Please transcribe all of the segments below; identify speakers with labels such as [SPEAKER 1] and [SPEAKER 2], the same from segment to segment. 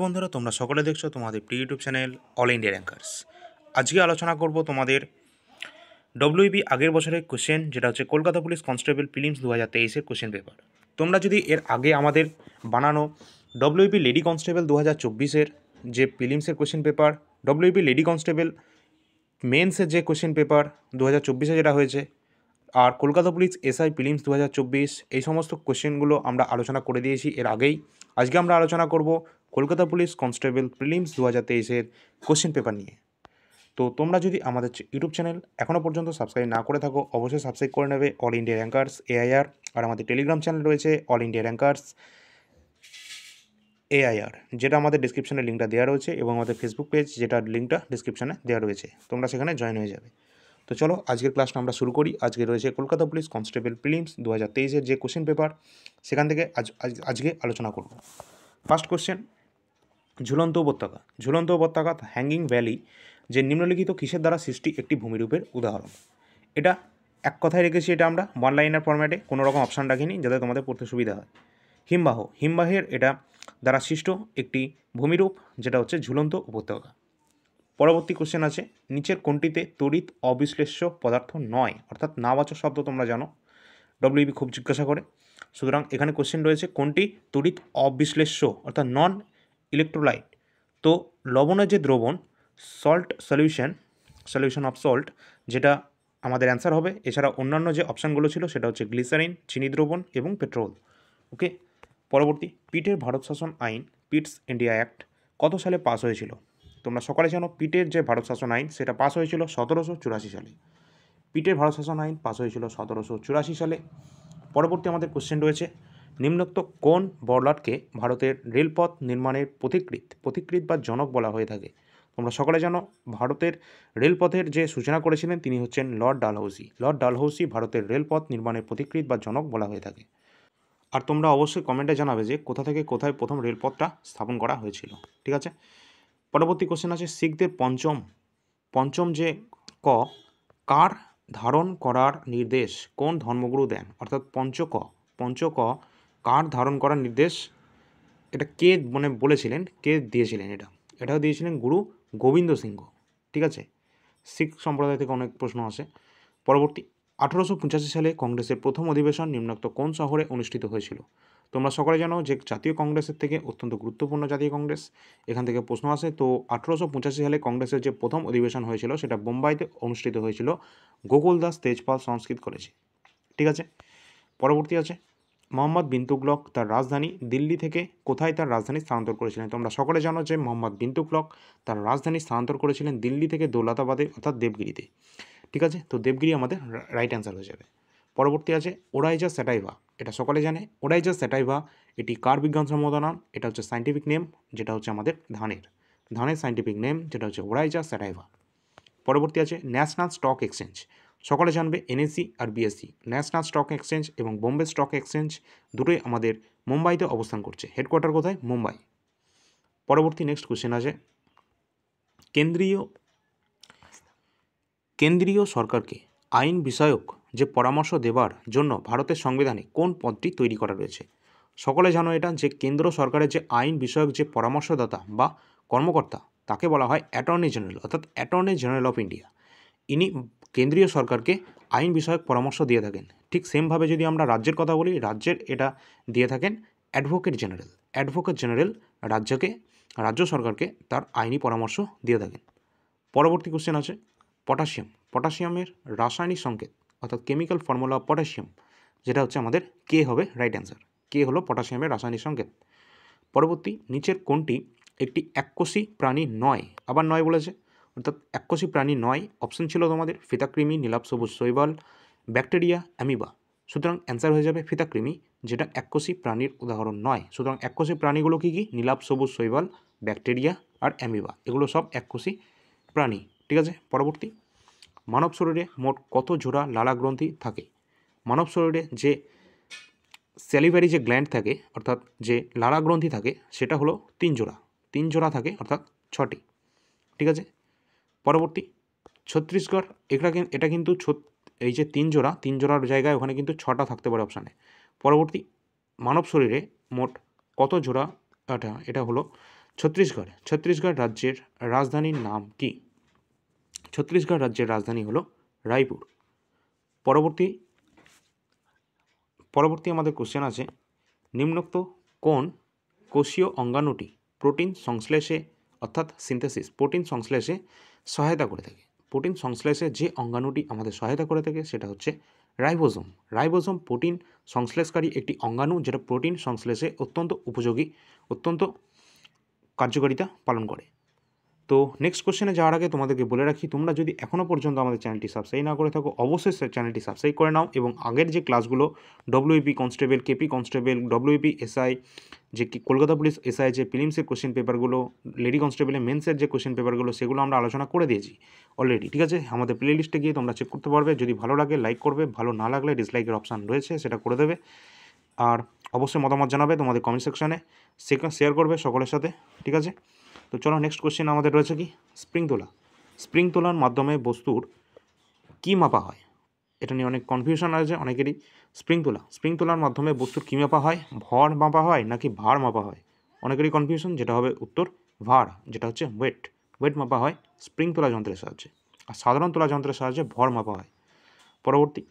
[SPEAKER 1] বন্ধুরা, তোমরা সকলে দেখছো তোমাদের প্রিয় YouTube channel all India rankers. আজকে আলোচনা করব তোমাদের ডব্লিউবি আগের বছরের কোশ্চেন, যেটা হচ্ছে কলকাতা পুলিশ কনস্টেবল প্রিলিমস 2023-এর কোশ্চেন পেপার। তোমরা যদি এর আগে আমাদের বানানো ডব্লিউবি লেডি কনস্টেবল 2024-এর যে প্রিলিমসের question paper, W B lady constable মেন্সের যে কোশ্চেন পেপার 2024-এ যেটা হয়েছে, আর কলকাতা পুলিশ এসআই প্রিলিমস 2024, এই সমস্ত কোশ্চেনগুলো আমরা আলোচনা করে দিয়েছি এর আগেই। আজকে আমরা আলোচনা করব কলকাতা পুলিশ কনস্টেবল প্রিলিমস 2023-এর কোশ্চেন পেপার নিয়ে। তো তোমরা যদি আমাদের ইউটিউব চ্যানেল এখনও পর্যন্ত সাবস্ক্রাইব না করে থাকো, অবশ্যই সাবস্ক্রাইব করে নেবে অল ইন্ডিয়া র্যাঙ্কার্স এআইআর। আর আমাদের টেলিগ্রাম চ্যানেল রয়েছে অল ইন্ডিয়া র্যাঙ্কার্স এআইআর, যেটা আমাদের ডিসক্রিপশনে লিঙ্কটা দেওয়া রয়েছে, এবং আমাদের ফেসবুক পেজ, যেটা লিঙ্কটা ডিসক্রিপশনে দেওয়া রয়েছে, তোমরা সেখানে জয়েন হয়ে যাবে। তো চলো আজকের ক্লাসটা আমরা শুরু করি। আজকে রয়েছে কলকাতা পুলিশ কনস্টেবল প্রিলিমস 2023-এর যে কোশ্চেন পেপার, সেখান থেকে আজকে আলোচনা করব। ফার্স্ট কোশ্চেন, ঝুলন্ত উপত্যকা। ঝুলন্ত উপত্যকা, হ্যাঙ্গিং ভ্যালি, যে নিম্নলিখিত কিসের দ্বারা সৃষ্টি একটি ভূমিরূপের উদাহরণ? এটা এক কথায় রেখেছি, এটা আমরা ওয়ান লাইনার ফরম্যাটে, কোনো রকম অপশান রাখিনি যাতে তোমাদের পড়তে সুবিধা হয়। হিমবাহ, হিমবাহের এটা দ্বারা সৃষ্ট একটি ভূমিরূপ, যেটা হচ্ছে ঝুলন্ত উপত্যকা। পরবর্তী কোশ্চেন আছে, নিচের কোনটিতে তড়িৎ অবিশ্লেষ্য পদার্থ নয়? অর্থাৎ নাবাচক শব্দ তোমরা জানো, ডব্লিউবি খুব জিজ্ঞাসা করে। সুতরাং এখানে কোশ্চেন রয়েছে কোনটি তড়িৎ অবিশ্লেষ্য অর্থাৎ নন ইলেকট্রোলাইট। তো লবণের যে দ্রবণ, সলিউশন অফ সল্ট, যেটা আমাদের অ্যান্সার হবে। এছাড়া অন্যান্য যে অপশানগুলো ছিল সেটা হচ্ছে গ্লিসারিন, চিনি দ্রবণ এবং পেট্রোল। ওকে। পরবর্তী, পিটের ভারত শাসন আইন, পিটস ইন্ডিয়া অ্যাক্ট, কত সালে পাস হয়েছিল? তোমরা সকলে জানো পিটের যে ভারত শাসন আইন সেটা পাস হয়েছিল 1784 সালে। পিটের ভারত শাসন আইন পাস হয়েছিল 1784 সালে। পরবর্তী আমাদের কোশ্চেন রয়েছে, নিম্নোক্ত কোন বড়লাটকে ভারতের রেলপথ নির্মাণের পথিকৃৎ বা জনক বলা হয়ে থাকে? তোমরা সকলে জানো ভারতের রেলপথের যে সূচনা করেছিলেন তিনি হচ্ছেন লর্ড ডালহৌসি। লর্ড ডালহৌসি ভারতের রেলপথ নির্মাণের পথিকৃৎ বা জনক বলা হয়ে থাকে। আর তোমরা অবশ্যই কমেন্টে জানাবে যে কোথা থেকে কোথায় প্রথম রেলপথটা স্থাপন করা হয়েছিল। ঠিক আছে। পরবর্তী কোশ্চেন আছে, শিখদের পঞ্চম যে ক, কার ধারণ করার নির্দেশ কোন ধর্মগুরু দেন? অর্থাৎ পঞ্চ ক কার ধারণ করার নির্দেশ, এটা কে বলেছিলেন, কে দিয়েছিলেন? এটাও দিয়েছিলেন গুরু গোবিন্দ সিংহ। ঠিক আছে। শিখ সম্প্রদায় থেকে অনেক প্রশ্ন আসে। পরবর্তী, 1885 সালে কংগ্রেসের প্রথম অধিবেশন নিম্নোক্ত কোন শহরে অনুষ্ঠিত হয়েছিল? তোমরা সকলে জানো যে জাতীয় কংগ্রেসের থেকে অত্যন্ত গুরুত্বপূর্ণ জাতীয় কংগ্রেস, এখান থেকে প্রশ্ন আসে। তো 1885 সালে কংগ্রেসের যে প্রথম অধিবেশন হয়েছিল সেটা বোম্বাইতে অনুষ্ঠিত হয়েছিল, গোকুলদাস তেজপাল সংস্কৃত কলেজে। ঠিক আছে। পরবর্তী আছে, মোহাম্মদ বিন তুগলক তার রাজধানী দিল্লি থেকে কোথায় তার রাজধানী স্থানান্তর করেছিলেন? তোমরা সকলে জানো যে মোহাম্মদ বিন তুগলক তার রাজধানী স্থানান্তর করেছিলেন দিল্লি থেকে দৌলতাবাদে অর্থাৎ দেবগিরিতে। ঠিক আছে। তো দেবগিরি আমাদের রাইট অ্যান্সার হয়ে যাবে। পরবর্তী আছে ওরাইজা স্যাটাইভা, এটা সকলে জানে। ওরাইজা স্যাটাইভা এটি কার বিজ্ঞানসম্মত নাম? এটা হচ্ছে সাইন্টিফিক নেম, যেটা হচ্ছে আমাদের ধানের সাইন্টিফিক নেম, যেটা হচ্ছে ওরাইজা স্যাটাইভা। পরবর্তী আছে ন্যাশনাল স্টক এক্সচেঞ্জ, সকলে জানবে এনএসসি আর বিএসসি। ন্যাশনাল স্টক এক্সচেঞ্জ এবং বোম্বে স্টক এক্সচেঞ্জ দুটোই আমাদের মুম্বাইতে অবস্থান করছে। হেডকোয়ার্টার কোথায়? মুম্বাই। পরবর্তী নেক্সট কোশ্চেন আছে, কেন্দ্রীয় সরকারকে আইন বিষয়ক যে পরামর্শ দেবার জন্য ভারতের সংবিধানে কোন পদটি তৈরি করা রয়েছে? সকলে জানো এটা, যে কেন্দ্র সরকারের যে আইন বিষয়ক যে পরামর্শদাতা বা কর্মকর্তা, তাকে বলা হয় অ্যাটর্নি জেনারেল, অর্থাৎ অ্যাটর্নি জেনারেল অফ ইন্ডিয়া। ইনি কেন্দ্রীয় সরকারকে আইন বিষয়ক পরামর্শ দিয়ে থাকেন। ঠিক সেমভাবে যদি আমরা রাজ্যের কথা বলি, রাজ্যের এটা দিয়ে থাকেন অ্যাডভোকেট জেনারেল। অ্যাডভোকেট জেনারেল রাজ্য সরকারকে তার আইনি পরামর্শ দিয়ে থাকেন। পরবর্তী কোশ্চেন আছে, পটাশিয়ামের রাসায়নিক সংকেত অর্থাৎ কেমিক্যাল ফর্মুলা অফ পটাশিয়াম, যেটা হচ্ছে আমাদের কে হবে রাইট অ্যান্সার। কে হলো পটাশিয়ামের রাসায়নিক সংকেত। পরবর্তী, নিচের কোনটি একটি এককোষী প্রাণী নয়? আবার নয় বলেছে, অর্থাৎ এককোষী প্রাণী নয়। অপশন ছিল তোমাদের ফিতাকৃমি, নীলাভ সবুজ শৈবাল, ব্যাকটেরিয়া, অ্যামিবা। সুতরাং অ্যান্সার হয়ে যাবে ফিতাকৃমি, যেটা এককোষী প্রাণীর উদাহরণ নয়। সুতরাং এককোষী প্রাণীগুলো কী কী? নীলাভ সবুজ শৈবাল, ব্যাকটেরিয়া আর অ্যামিবা, এগুলো সব এককোষী প্রাণী। ঠিক আছে। পরবর্তী, মানব শরীরে মোট কত জোড়া লালাগ্রন্থি থাকে? মানব শরীরে যে স্যালিভারি যে গ্ল্যান্ড থাকে, অর্থাৎ যে লালাগ্রন্থি থাকে, সেটা হলো 3 জোড়া থাকে, অর্থাৎ 6টি। ঠিক আছে। পরবর্তী, ছত্তিশগড়, এটা কিন্তু এই যে 3 জোড়ার জায়গায় ওখানে কিন্তু 6টা থাকতে পারে অপশানে। পরবর্তী, মানব শরীরে মোট কত জোড়া, এটা হলো ছত্তিশগড় রাজ্যের রাজধানীর নাম কি? ছত্তিশগড় রাজ্যের রাজধানী হলো রায়পুর। পরবর্তী আমাদের কোশ্চেন আছে, নিম্নোক্ত কোন কোষীয় অঙ্গাণুটি প্রোটিন সংশ্লেষে অর্থাৎ সিনথেসিস প্রোটিন সংশ্লেষে সহায়তা করে থাকে? প্রোটিন সংশ্লেষে যে অঙ্গাণুটি আমাদের সহায়তা করে থাকে সেটা হচ্ছে রাইবোজোম। রাইবোজোম প্রোটিন সংশ্লেষকারী একটি অঙ্গাণু, যেটা প্রোটিন সংশ্লেষে অত্যন্ত উপযোগী, অত্যন্ত কার্যকারিতা পালন করে। তো নেক্সট কোশ্চেনে যাওয়ার আগে তোমাদেরকে বলে রাখি, তোমরা যদি এখনও পর্যন্ত আমাদের চ্যানেলটি সাবস্ক্রাইব না করে থাকো, অবশ্যই চ্যানেলটি সাবস্ক্রাইব করে নাও এবং আগের যে ক্লাসগুলো WP constable, KP constable, WP SI, যে কলকাতা পুলিশ এসআই যে প্রিলিমসের কোশ্চেন পেপারগুলো, লেডি কনস্টেবলের মেন্সের যে কোশ্চেন পেপারগুলো, সেগুলো আমরা আলোচনা করে দিয়েছি অলরেডি। ঠিক আছে, আমাদের প্লে লিস্টে গিয়ে তোমরা চেক করতে পারবে। যদি ভালো লাগে লাইক করবে, ভালো না লাগলে ডিসলাইকের অপশান রয়েছে, সেটা করে দেবে। আর অবশ্যই মতামত জানাবে তোমাদের কমেন্ট সেকশানে, শেয়ার করবে সকলের সাথে। ঠিক আছে, তো চলো নেক্সট কোশ্চেন আমাদের রয়েছে কি, স্প্রিং তোলা। স্প্রিং তোলার মাধ্যমে বস্তুর কী মাপা হয়? এটা নিয়ে অনেক কনফিউশন আছে অনেকেরই। স্প্রিং তোলার মাধ্যমে বস্তুর কী মাপা হয়? ভর মাপা হয় নাকি ভার মাপা হয়? অনেকেরই কনফিউশন, যেটা হবে উত্তর ভার, যেটা হচ্ছে ওয়েট মাপা হয় স্প্রিং তোলা যন্ত্রের সাহায্যে, আর সাধারণ তোলা যন্ত্রের সাহায্যে ভর মাপা হয়। পরবর্তী,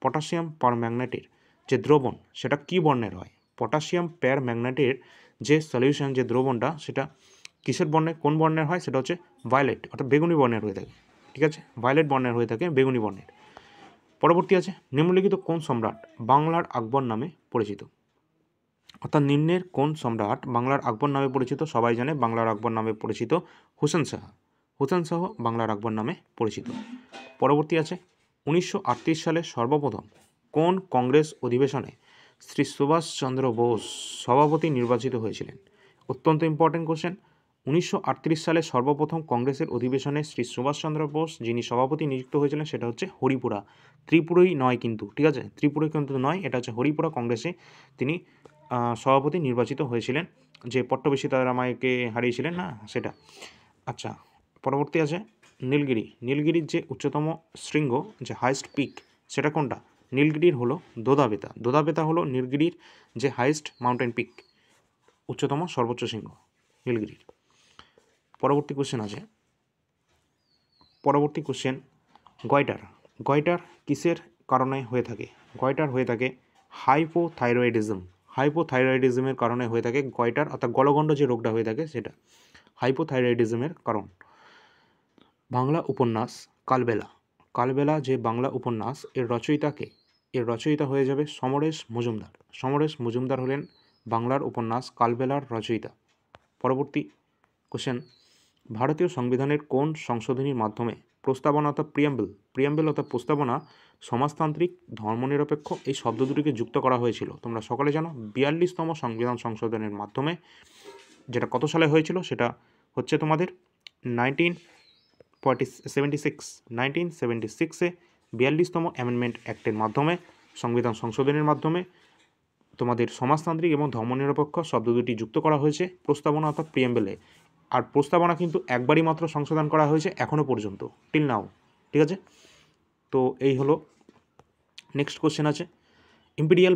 [SPEAKER 1] পটাশিয়াম পারম্যাঙ্গনেটের যে দ্রবণ সেটা কী বর্ণের হয়? পটাশিয়াম পারম্যাঙ্গনেটের যে সলিউশন, যে দ্রবণটা, সেটা কিসের বর্ণের, কোন বর্ণের হয়? সেটা হচ্ছে ভায়োলেট, অর্থাৎ বেগুনি বর্ণের হয়ে থাকে। ঠিক আছে, ভায়োলেট বর্ণের হয়ে থাকে, বেগুনি বর্ণের। পরবর্তী আছে, নিম্নলিখিত কোন সম্রাট বাংলার আকবর নামে পরিচিত? অর্থাৎ নিম্নের কোন সম্রাট বাংলার আকবর নামে পরিচিত? সবাই জানে বাংলার আকবর নামে পরিচিত হুসেন শাহ বাংলার আকবর নামে পরিচিত। পরবর্তী আছে, 1938 সালে সর্বপ্রথম কোন কংগ্রেস অধিবেশনে শ্রী সুভাষচন্দ্র বোস সভাপতি নির্বাচিত হয়েছিলেন? অত্যন্ত ইম্পর্টেন্ট কোশ্চেন। 1938 সালে সর্বপ্রথম কংগ্রেসের অধিবেশনে শ্রী সুভাষচন্দ্র বোস যিনি সভাপতি নিযুক্ত হয়েছিলেন সেটা হচ্ছে হরিপুরা, ত্রিপুরাই নয় কিন্তু। ঠিক আছে, ত্রিপুরাই কিন্তু নয়, এটা হচ্ছে হরিপুরা কংগ্রেসে তিনি সভাপতি নির্বাচিত হয়েছিলেন, যে পট্টবী সীতারামাইকে হারিয়েছিলেন না, সেটা। আচ্ছা, পরবর্তী আছে নীলগিরির যে উচ্চতম শৃঙ্গ, যে হাইস্ট পিক, সেটা কোনটা? নীলগিরির হলো দোদাবেতা হলো নীলগিরির যে হাইস্ট মাউন্টেন পিক, উচ্চতম সর্বোচ্চ শৃঙ্গ নীলগিরির। পরবর্তী কোশ্চেন, গয়টার কিসের কারণে হয়ে থাকে? গয়টার হয়ে থাকে হাইপোথাইরয়েডিজমের কারণে হয়ে থাকে গয়টার, অর্থাৎ গলগণ্ড যে রোগটা হয়ে থাকে সেটা হাইপোথাইরয়েডিজমের কারণ। বাংলা উপন্যাস কালবেলা যে বাংলা উপন্যাস, এর রচয়িতা হয়ে যাবে সমরেশ মজুমদার হলেন বাংলার উপন্যাস কালবেলার রচয়িতা। পরবর্তী কোশ্চেন, ভারতীয় সংবিধানের কোন সংশোধনীর মাধ্যমে প্রস্তাবনা অর্থাৎ প্রিয়াম্বেল অর্থাৎ প্রস্তাবনা সমাজতান্ত্রিক, ধর্মনিরপেক্ষ এই শব্দ দুটিকে যুক্ত করা হয়েছিল? তোমরা সকলে জানো 42তম সংবিধান সংশোধনের মাধ্যমে, যেটা কত সালে হয়েছিল? সেটা হচ্ছে তোমাদের 1976-এ 42তম অ্যামেন্ডমেন্ট অ্যাক্টের মাধ্যমে, সংবিধান সংশোধনের মাধ্যমে তোমাদের সমাজতান্ত্রিক এবং ধর্মনিরপেক্ষ শব্দ দুটি যুক্ত করা হয়েছে প্রস্তাবনা অর্থাৎ প্রিয়াম্বেলে। আর প্রস্তাবনা কিন্তু একবারই মাত্র সংশোধন করা হয়েছে এখনও পর্যন্ত, টিল নাও। ঠিক আছে, তো এই হলো। নেক্সট কোশ্চেন আছে, ইম্পেরিয়াল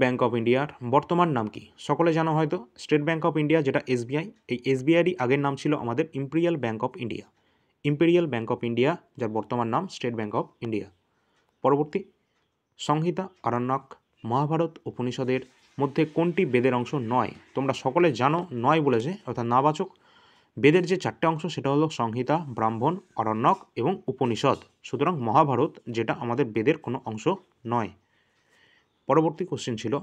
[SPEAKER 1] ব্যাঙ্ক অফ ইন্ডিয়ার বর্তমান নাম কি? সকলে জানো হয়তো স্টেট ব্যাঙ্ক অফ ইন্ডিয়া, যেটা এসবিআই, এই এসবিআইরই আগের নাম ছিল আমাদের ইম্পেরিয়াল ব্যাঙ্ক অফ ইন্ডিয়া, যার বর্তমান নাম স্টেট ব্যাঙ্ক অফ ইন্ডিয়া। পরবর্তী, সংহিতা, আরণ্যক, মহাভারত, উপনিষদের মধ্যে কোনটি বেদের অংশ নয়? তোমরা সকলে জানো নয় বলেছে, অর্থাৎ নাবাচক। বেদের যে 4টে অংশ সেটা হলো সংহিতা, ব্রাহ্মণ, আরণ্যক এবং উপনিষদ। সুতরাং মহাভারত যেটা আমাদের বেদের কোনো অংশ নয়। পরবর্তী কোশ্চেন ছিল,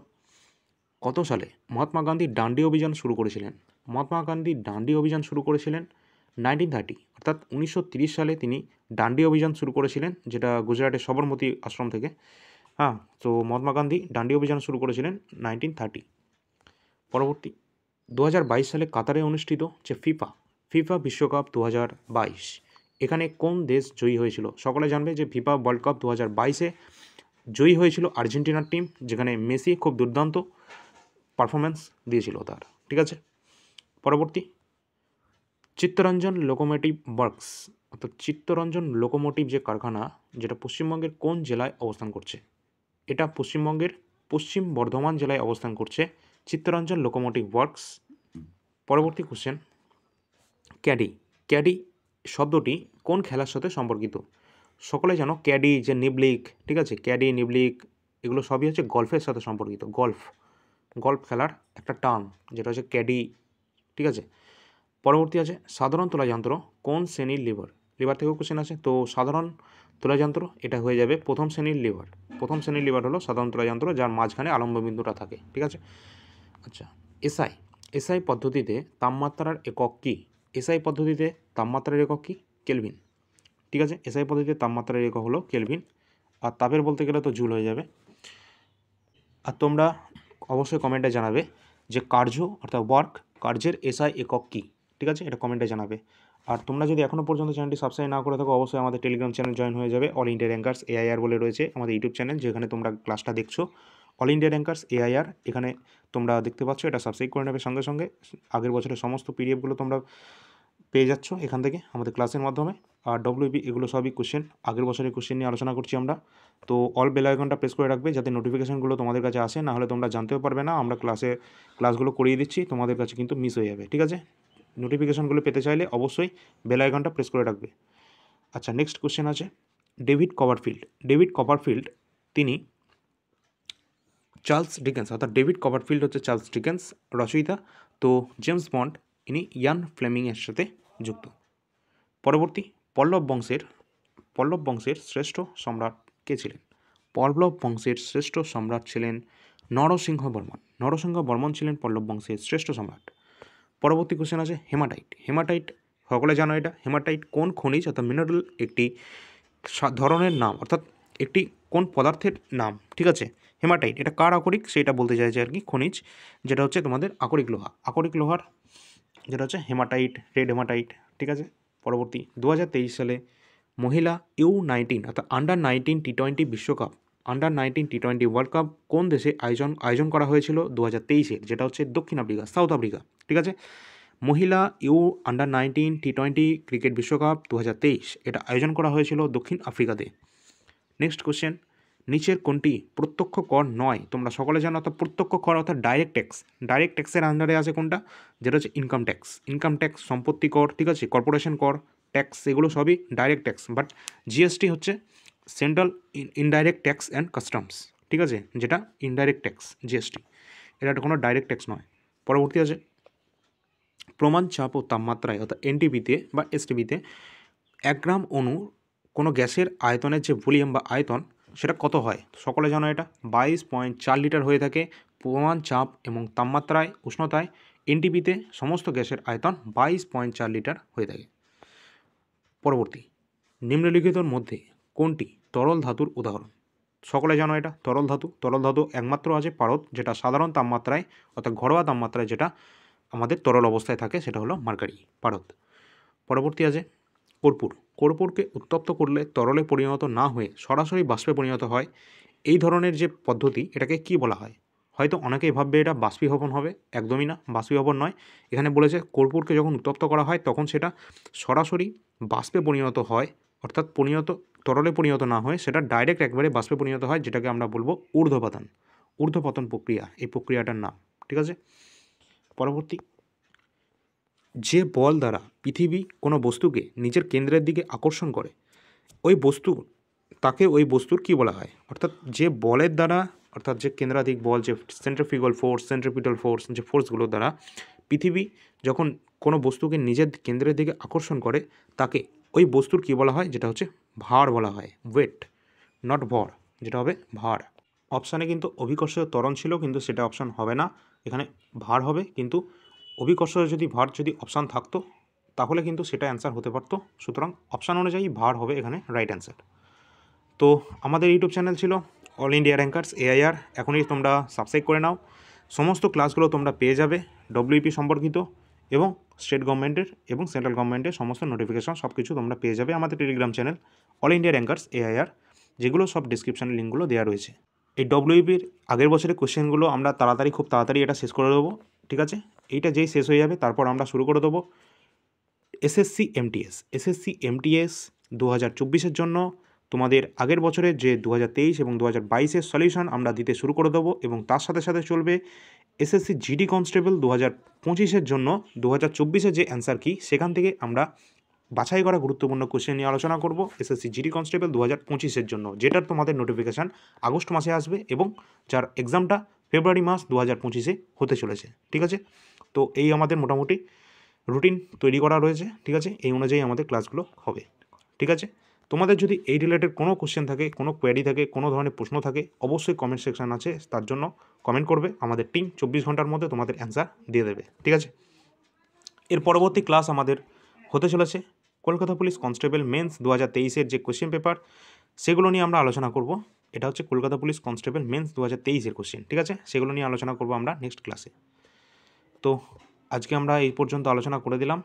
[SPEAKER 1] কত সালে মহাত্মা গান্ধী ডান্ডি অভিযান শুরু করেছিলেন? মহাত্মা গান্ধী ডান্ডি অভিযান শুরু করেছিলেন 1930, অর্থাৎ 1930 সালে তিনি ডান্ডি অভিযান শুরু করেছিলেন, যেটা গুজরাটের সবরমতী আশ্রম থেকে। তো মহাত্মা গান্ধী ডান্ডি অভিযান শুরু করেছিলেন 1930। পরবর্তী, 2022 সালে কাতারে অনুষ্ঠিত যে ফিফা বিশ্বকাপ 2022, এখানে কোন দেশ জয়ী হয়েছিল? সকলে জানবে যে ফিফা ওয়ার্ল্ড কাপ 2022-এ জয়ী হয়েছিল আর্জেন্টিনার টিম, যেখানে মেসি খুব দুর্দান্ত পারফরমেন্স দিয়েছিল তার। ঠিক আছে, পরবর্তী, চিত্তরঞ্জন লোকোমোটিভ ওয়ার্কস, অর্থাৎ চিত্তরঞ্জন লোকোমোটিভ যে কারখানা, যেটা পশ্চিমবঙ্গের কোন জেলায় অবস্থান করছে? এটা পশ্চিমবঙ্গের পশ্চিম বর্ধমান জেলায় অবস্থান করছে চিত্তরঞ্জন লোকোমোটিভ ওয়ার্কস। পরবর্তী কোশ্চেন, ক্যাডি। ক্যাডি শব্দটি কোন খেলার সাথে সম্পর্কিত? সকলে জানো ক্যাডি যে নিবলিক, ঠিক আছে, ক্যাডি নিবলিক এগুলো সবই হচ্ছে গল্ফের সাথে সম্পর্কিত। গল্ফ খেলার একটা টার্ম যেটা হচ্ছে ক্যাডি, ঠিক আছে। পরবর্তী আছে সাধারণ তোলাযন্ত্র কোন শ্রেণীর লিভার থেকেও কোশ্চেন আছে। তো সাধারণ তোলাযন্ত্র এটা হয়ে যাবে প্রথম শ্রেণীর লিভার। প্রথম শ্রেণীর লিভার হলো সাধারণ তোলাযন্ত্র, যার মাঝখানে আলম্ব বিন্দুটা থাকে, ঠিক আছে। আচ্ছা, এসআই পদ্ধতিতে তাপমাত্রার একক কী? এসআই পদ্ধতিতে তাপমাত্রার একক কী? কেলভিন, ঠিক আছে। এসআই পদ্ধতিতে তাপমাত্রার একক হলো কেলভিন, আর তাপের বলতে গেলে তো জুল হয়ে যাবে। আর তোমরা অবশ্যই কমেন্টে জানাবে যে অর্থাৎ কার্যের এসআই একক কী, ঠিক আছে, এটা কমেন্টে জানাবে। আর তোমরা যদি এখনও পর্যন্ত চ্যানেলটি সাবস্ক্রাইব না করে থাকো, অবশ্যই আমাদের টেলিগ্রাম চ্যানেল জয়েন হয়ে যাবে। অল ইন্ডিয়া র্যাঙ্কার্স এআইআর বলে রয়েছে আমাদের ইউটিউব চ্যানেল, যেখানে তোমরা ক্লাসটা দেখছো। অল ইন্ডিয়া র্যাঙ্কার্স এআইআর এখানে তোমরা দেখতে পাচ্ছ, এটা সাবস্ক্রাইব করে নেবে। সঙ্গে সঙ্গে আগের বছরের সমস্ত পিডিএফগুলো তোমরা পেয়ে যাচ্ছ এখান থেকে আমাদের ক্লাসের মাধ্যমে। আর ডব্লিউবি এগুলো সবই কোশ্চেন, আগের বছরের কোশ্চেন নিয়ে আলোচনা করছি আমরা। তো অল বেল আইকনটা প্রেস করে রাখবে যাতে নোটিফিকেশনগুলো তোমাদের কাছে আসে, না হলে তোমরা জানতেও পারবে না। আমরা ক্লাসগুলো করিয়ে দিচ্ছি, তোমাদের কাছে কিন্তু মিস হয়ে যাবে, ঠিক আছে। নোটিফিকেশনগুলো পেতে চাইলে অবশ্যই বেল আইকনটা প্রেস করে রাখবে। আচ্ছা, নেক্সট কোশ্চেন আছে ডেভিড কপারফিল্ড তিনি চার্লস ডিকেন্স, অর্থাৎ ডেভিড কপারফিল্ড হচ্ছে চার্লস ডিকেন্স রচয়িতা। তো জেমস বন্ড ইনি ইয়ান ফ্লেমিংয়ের সাথে যুক্ত। পরবর্তী পল্লব বংশের শ্রেষ্ঠ সম্রাট কে ছিলেন? পল্লব বংশের শ্রেষ্ঠ সম্রাট ছিলেন নরসিংহ বর্মন ছিলেন পল্লব বংশের শ্রেষ্ঠ সম্রাট। পরবর্তী কোশ্চেন আছে হেমাটাইট সকলে জানো এটা। হেমাটাইট কোন খনিজ অর্থাৎ মিনারেল একটি ধরনের নাম, অর্থাৎ একটি কোন পদার্থের নাম, ঠিক আছে। হেমাটাইট এটা কার আকরিক সেটা বলতে চাইছে আর কি, খনিজ যেটা হচ্ছে তোমাদের আকরিক লোহার যেটা হচ্ছে হেমাটাইট, রেড হেমাটাইট, ঠিক আছে। পরবর্তী 2023 সালে মহিলা U19 অর্থাৎ আন্ডার-19 টি-20 বিশ্বকাপ, আন্ডার-19 টি-20 ওয়ার্ল্ড কাপ কোন দেশে আয়োজন করা হয়েছিল 2023-এর, যেটা হচ্ছে দক্ষিণ আফ্রিকা, সাউথ আফ্রিকা, ঠিক আছে। মহিলা আন্ডার-19 টি-20 ক্রিকেট বিশ্বকাপ 2023 এটা আয়োজন করা হয়েছিল দক্ষিণ আফ্রিকাতে। নেক্সট কোশ্চেন, নিচের কোনটি প্রত্যক্ষ কর নয়? তোমরা সকলে জানো অর্থাৎ প্রত্যক্ষ কর অর্থাৎ ডাইরেক্ট ট্যাক্সের আন্ডারে আছে কোনটা, যেটা হচ্ছে ইনকাম ট্যাক্স, সম্পত্তি কর, ঠিক আছে, কর্পোরেশন কর, ট্যাক্স, এগুলো সবই ডাইরেক্ট ট্যাক্স। বাট জিএসটি হচ্ছে central indirect tax and customs, ঠিক আছে, যেটা ইনডাইরেক্ট ট্যাক্স জিএসটি, এটা কোনো ডাইরেক্ট ট্যাক্স নয়। পরবর্তী আছে প্রমাণ চাপ ও তাপমাত্রায় অর্থাৎ এনটিপিতে বা এসটিপিতে 1 গ্রাম অণু কোনো গ্যাসের আয়তনের যে ভলিউম বা আয়তন সেটা কত হয়? সকলে জানো এটা 22.4 লিটার হয়ে থাকে। প্রমাণ চাপ এবং তাপমাত্রায় উষ্ণতায় এনটিপিতে সমস্ত গ্যাসের আয়তন 22.4 লিটার হয়ে থাকে। পরবর্তী, নিম্নলিখিতর মধ্যে কোনটি তরল ধাতুর উদাহরণ? সকলে জানো এটা তরল ধাতু একমাত্র আছে পারদ, যেটা সাধারণ তাপমাত্রায় অর্থাৎ ঘরোয়া তাপমাত্রায় যেটা আমাদের তরল অবস্থায় থাকে সেটা হলো মার্কারি, পারদ। পরবর্তী আছে কর্পূরকে উত্তপ্ত করলে তরলে পরিণত না হয়ে সরাসরি বাষ্পে পরিণত হয়, এই ধরনের যে পদ্ধতি এটাকে কি বলা হয়? হয়তো অনেকেই ভাববে এটা বাষ্পীভবন হবে, একদমই না, বাষ্পীভবন নয়। এখানে বলেছে কর্পূরকে যখন উত্তপ্ত করা হয় তখন সেটা সরাসরি বাষ্পে পরিণত হয়, অর্থাৎ তরলে পরিণত না হয়ে সেটা ডাইরেক্ট একবারে বাষ্পে পরিণত হয়, যেটাকে আমরা বলবো ঊর্ধ্বপতন প্রক্রিয়া, এই প্রক্রিয়াটার নাম, ঠিক আছে। পরবর্তী, যে বল দ্বারা পৃথিবী কোনো বস্তুকে নিজের কেন্দ্রের দিকে আকর্ষণ করে ওই বস্তুর কী বলা হয়? অর্থাৎ যে বলের দ্বারা, অর্থাৎ যে কেন্দ্রাধিক বল, যে সেন্ট্রিফিউগাল ফোর্স, সেন্ট্রিপিটাল ফোর্স, যে ফোর্সগুলোর দ্বারা পৃথিবী যখন কোনো বস্তুকে নিজের কেন্দ্রের দিকে আকর্ষণ করে তাকে ওই বস্তুর কী বলা হয়? যেটা হচ্ছে ভার বলা হয়, ওয়েট, নট ভর, যেটা হবে ভার। অপশানে কিন্তু অভিকর্ষ ত্বরণ ছিল, কিন্তু সেটা অপশান হবে না, এখানে ভার হবে। কিন্তু অভিকর্ষ ভার যদি অপশান থাকতো তাহলে কিন্তু সেটা অ্যান্সার হতে পারতো। সুতরাং অপশান অনুযায়ী ভার হবে এখানে রাইট অ্যান্সার। তো আমাদের ইউটিউব চ্যানেল ছিল অল ইন্ডিয়া র্যাঙ্কার্স এআইআর, এখনই তোমরা সাবস্ক্রাইব করে নাও। সমস্ত ক্লাসগুলো তোমরা পেয়ে যাবে, ডব্লিউপি সম্পর্কিত এবং স্টেট গভর্নমেন্টের এবং সেন্ট্রাল গভর্নমেন্টের সমস্ত নোটিফিকেশন সব কিছু তোমরা পেয়ে যাবে আমাদের Telegram channel all India rankers AIR, যেগুলো সব ডিসক্রিপশানে লিঙ্কগুলো দেওয়া রয়েছে। এই ডব্লিউপির আগের বছরের কোশ্চেনগুলো আমরা খুব তাড়াতাড়ি এটা শেষ করে দেবো, ঠিক আছে। এইটা যেই শেষ হয়ে যাবে তারপর আমরা শুরু করে দেবো এসএসসি এমটিএস 2024-এর জন্য তোমাদের আগের বছরের যে 2023 এবং 2022-এর সলিউশন আমরা দিতে শুরু করে দেবো, এবং তার সাথে সাথে চলবে এসএসসি জিডি কনস্টেবল 2025-এর জন্য 2024-এর যে অ্যান্সার কি সেখান থেকে আমরা বাছাই করা গুরুত্বপূর্ণ কোশ্চেন নিয়ে আলোচনা করব এসএসসি জিডি কনস্টেবল 2025-এর জন্য, যেটার তোমাদের নোটিফিকেশান আগস্ট মাসে আসবে এবং যার এক্সামটা ফেব্রুয়ারি মাস 2025-এ হতে চলেছে। ঠিক আছে, তো এই আমাদের মোটামুটি রুটিন তৈরি করা রয়েছে। ঠিক আছে, এই অনুযায়ী আমাদের ক্লাসগুলো হবে। ঠিক আছে, তোমাদের যদি এই রিলেটেড কোনো কোশ্চেন থাকে, কোনো কোয়ারি থাকে, কোনো ধরনের প্রশ্ন থাকে, অবশ্যই কমেন্ট সেকশন আছে, তার জন্য কমেন্ট করবে। আমাদের টিম 24 ঘন্টার মধ্যে তোমাদের অ্যান্সার দিয়ে দেবে। ঠিক আছে, এর পরবর্তী ক্লাস আমাদের হতে চলেছে কলকাতা পুলিশ কনস্টেবল মেন্স 2023-এর যে কোশ্চেন পেপার সেগুলো নিয়ে আমরা আলোচনা করব। এটা হচ্ছে কলকাতা পুলিশ কনস্টেবল মেন্স 2023-এর কোশ্চেন। ঠিক আছে, সেগুলো নিয়ে আলোচনা করব আমরা নেক্সট ক্লাসে। তো আজকে আমরা এই পর্যন্ত আলোচনা করে দিলাম,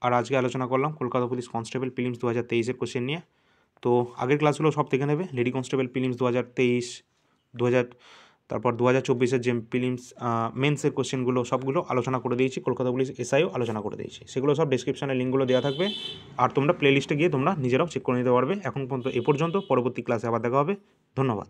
[SPEAKER 1] আর আজকে আলোচনা করলাম কলকাতা পুলিশ কনস্টেবল প্রিলিমস 2023-এর কোশ্চেন নিয়ে। তো আগের ক্লাসগুলো সব দেখে নেবে, লেডি কনস্টেবল প্রিলিমস 2023, 2000, তারপর 2024-এর যে প্রিলিমস মেন্সের কোশ্চেনগুলো সবগুলো আলোচনা করে দিয়েছি, কলকাতা পুলিশ এসআইও আলোচনা করে দিয়েছি। সেগুলো সব ডিসক্রিপশানে লিঙ্কগুলো দেওয়া থাকবে, আর তোমরা প্লেলিস্টে গিয়ে তোমরা নিজেরাও চেক করে নিতে পারবে। এখন পর্যন্ত এ পর্যন্ত, পরবর্তী ক্লাসে আবার দেখা হবে। ধন্যবাদ।